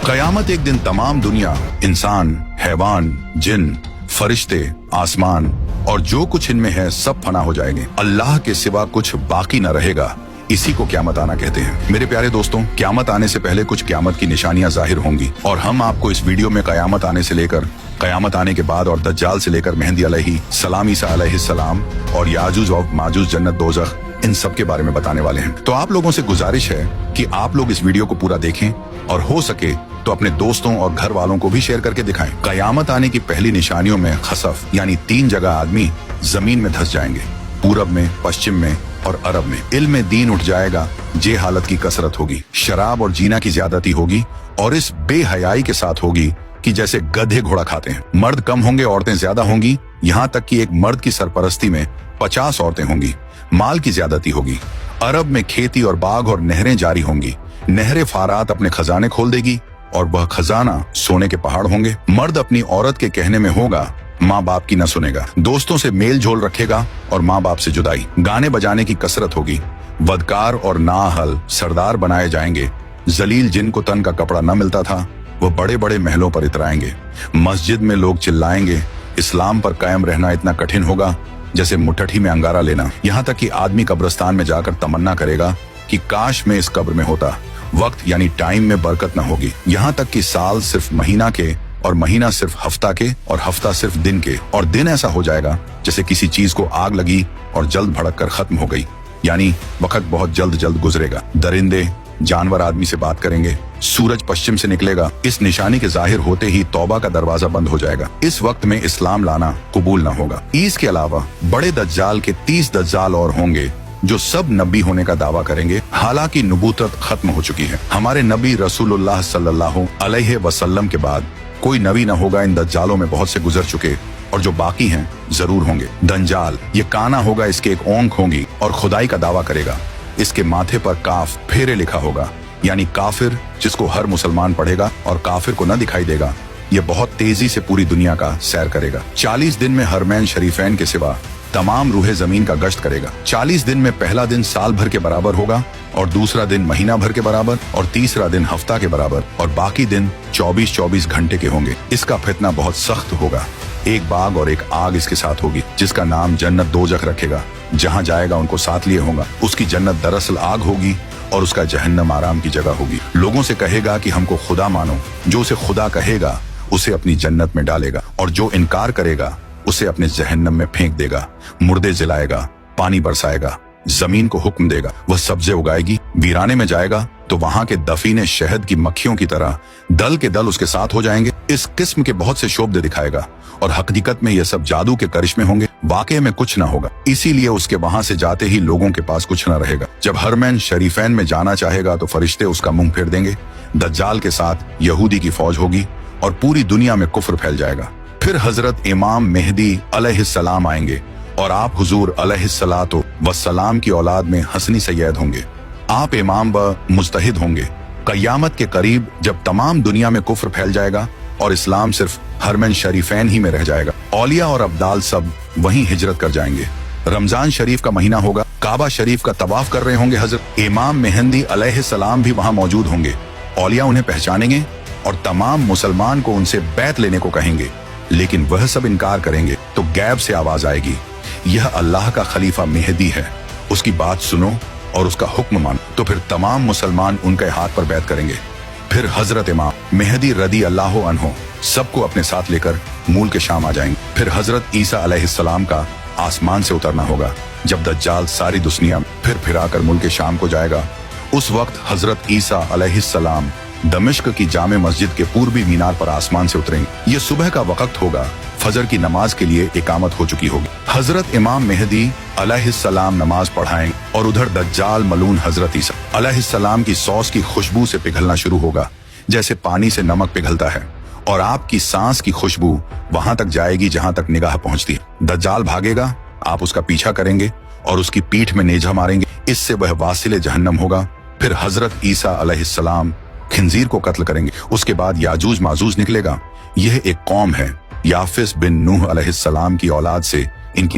कयामत एक दिन तमाम दुनिया, इंसान, हैवान, जिन, फरिश्ते, आसमान और जो कुछ इनमें है सब फना हो जाएंगे। अल्लाह के सिवा कुछ बाकी न रहेगा। इसी को क़यामत आना कहते हैं। मेरे प्यारे दोस्तों, क़यामत आने से पहले कुछ क़यामत की निशानियां जाहिर होंगी और हम आपको इस वीडियो में क़यामत आने से लेकर क़यामत आने के बाद और दज्जाल से लेकर मेहदी अलैहिस्सलाम, ईसा अलैहिस्सलाम और याजूज और माजूज, जन्नत, दोज़ख, इन सब के बारे में बताने वाले हैं। तो आप लोगों से गुजारिश है कि आप लोग इस वीडियो को पूरा देखें और हो सके तो अपने दोस्तों और घर वालों को भी शेयर करके दिखाएं। कयामत आने की पहली निशानियों में खसफ यानी 3 जगह आदमी जमीन में धंस जाएंगे, पूरब में, पश्चिम में और अरब में। इल्म दीन उठ जाएगा, जे हालत की कसरत होगी, शराब और जीना की ज्यादती होगी और इस बेहयाई के साथ होगी कि जैसे गधे घोड़ा खाते हैं। मर्द कम होंगे, औरतें ज्यादा होंगी, यहाँ तक कि एक मर्द की सरपरस्ती में 50 औरतें होंगी। माल की ज्यादती होगी। अरब में खेती और बाग और नहरें जारी होंगी। नहरें फारात अपने खजाने खोल देगी और वह खजाना सोने के पहाड़ होंगे। मर्द अपनी औरत के कहने में होगा, माँ बाप की न सुनेगा। दोस्तों से मेल झोल रखेगा और माँ बाप से जुदाई। गाने बजाने की कसरत होगी। वदकार और नाअहल सरदार बनाए जाएंगे। जलील जिनको तन का कपड़ा न मिलता था वो बड़े बड़े महलों पर इतराएंगे। मस्जिद में लोग चिल्लाएंगे। इस्लाम पर कायम रहना इतना कठिन होगा जैसे मुट्ठी में अंगारा लेना। यहाँ तक कि आदमी कब्रिस्तान में जाकर तमन्ना करेगा कि काश मैं इस कब्र में होता। वक्त यानी टाइम में बरकत न होगी। यहाँ तक कि साल सिर्फ महीना के और महीना सिर्फ हफ्ता के और हफ्ता सिर्फ दिन के और दिन ऐसा हो जाएगा जैसे किसी चीज को आग लगी और जल्द भड़क कर खत्म हो गई, यानी वक्त बहुत जल्द गुजरेगा। दरिंदे जानवर आदमी से बात करेंगे। सूरज पश्चिम से निकलेगा। इस निशानी के जाहिर होते ही तौबा का दरवाजा बंद हो जाएगा। इस वक्त में इस्लाम लाना कबूल न होगा। इसके अलावा बड़े दज्जाल के 30 दज्जाल और होंगे जो सब नबी होने का दावा करेंगे। हालांकि नबूवत खत्म हो चुकी है। हमारे नबी रसूलुल्लाह सल्लल्लाहु अलैहि वसल्लम के बाद कोई नबी न होगा। इन दज्जालों में बहुत से गुजर चुके और जो बाकी हैं जरूर होंगे। दंजाल ये काना होगा, इसके एक ओंख होंगी और खुदाई का दावा करेगा। इसके माथे पर काफ फेरे लिखा होगा, यानी काफिर जिसको हर मुसलमान पढ़ेगा और काफिर को न दिखाई देगा। ये बहुत तेजी से पूरी दुनिया का सैर करेगा। 40 दिन में हरमैन शरीफैन के सिवा तमाम रूहे जमीन का गश्त करेगा। 40 दिन में पहला दिन साल भर के बराबर होगा और दूसरा दिन महीना भर के बराबर और तीसरा दिन हफ्ता के बराबर और बाकी दिन 24-24 घंटे के होंगे। इसका फितना बहुत सख्त होगा। एक बाग और एक आग इसके साथ होगी जिसका नाम जन्नत दोज़ख रखेगा। जहाँ जाएगा उनको साथ लिए होगा। उसकी जन्नत दरअसल आग होगी और उसका जहन्नम आराम की जगह होगी। लोगों से कहेगा कि हमको खुदा मानो। जो उसे खुदा कहेगा उसे अपनी जन्नत में डालेगा और जो इनकार करेगा उसे अपने जहन्नम में फेंक देगा। मुर्दे जलाएगा, पानी बरसाएगा, जमीन को हुक्म देगा, वह सब्जे उगाएगी। वीराने में जाएगा तो वहां के दफीने शहद की मक्खियों की तरह दल के दल उसके साथ हो जाएंगे। इस किस्म के बहुत से शोबदे दिखाएगा और हकीकत में ये सब जादू के करिश्मे होंगे। वाकई में कुछ ना होगा। इसीलिए उसके वहां से जाते ही लोगों के पास कुछ न रहेगा। जब हरमैन शरीफैन में जाना चाहेगा तो फरिश्ते उसका मुंह फेर देंगे। दज्जाल के साथ यहूदी की फौज होगी और पूरी दुनिया में कुफ्र फैल जाएगा। फिर हजरत इमाम मेहदी अलैहिस्सलाम आएंगे और आप हुजूर अलैहिस्सलातो वस्सलाम की औलाद में हसनी सैयद होंगे। आप इमाम व मुज्तहिद होंगे। कयामत के करीब जब तमाम दुनिया में कुफ्र फैल जाएगा और इस्लाम सिर्फ हरमैन शरीफैन ही में रह जाएगा, औलिया और अब्दाल सब वहीं हिजरत कर जाएंगे। रमजान शरीफ का महीना होगा। काबा शरीफ का तवाफ कर रहे होंगे हजरत इमाम मेहदी अलैहिस्सलाम भी वहां मौजूद होंगे। औलिया उन्हें पहचानेंगे और तमाम मुसलमान को उनसे बैत लेने को कहेंगे, लेकिन वह सब इनकार करेंगे तो गैब से आवाज आएगी, यह अल्लाह का खलीफा मेहदी है, उसकी बात सुनो और उसका हुक्म मानो। तो फिर तमाम मुसलमान उनके हाथ पर बैत करेंगे। फिर हजरत इमाम मेहदी रदी अल्लाह अन्हो सबको अपने साथ लेकर मूल के शाम आ जाएंगे। फिर हजरत ईसा अलैहिस्सलाम का आसमान से उतरना होगा। जब दज्जाल सारी दुनिया फिर फिराकर मुल्क के शाम को जाएगा, उस वक्त हजरत ईसा अलैहिस्सलाम दमिश्क की जामे मस्जिद के पूर्वी मीनार पर आसमान से उतरेंगे। ये सुबह का वक्त होगा। फजर की नमाज के लिए इकामत हो चुकी होगी। हजरत इमाम मेहदी अलैहिस्सलाम नमाज पढ़ाएंगे और उधर दज्जाल मलून हजरत ईसा अलैहिस्सलाम की सॉस की खुशबू से पिघलना शुरू होगा जैसे पानी से नमक पिघलता है और आपकी सांस की खुशबू वहां तक जाएगी जहां तक निगाह पहुंचती है। दज्जाल भागेगा, आप उसका पीछा करेंगे और उसकी पीठ में नेजा मारेंगे। इससे वह वासिले जहन्नम होगा। फिर हजरत ईसा अलैहिस्सलाम खिंजीर को कत्ल करेंगे। उसके बाद याजूज माजूज निकलेगा। यह एक कौम है। याफिस बिन नूह अलैहिस्सलाम की औलाद से इनकी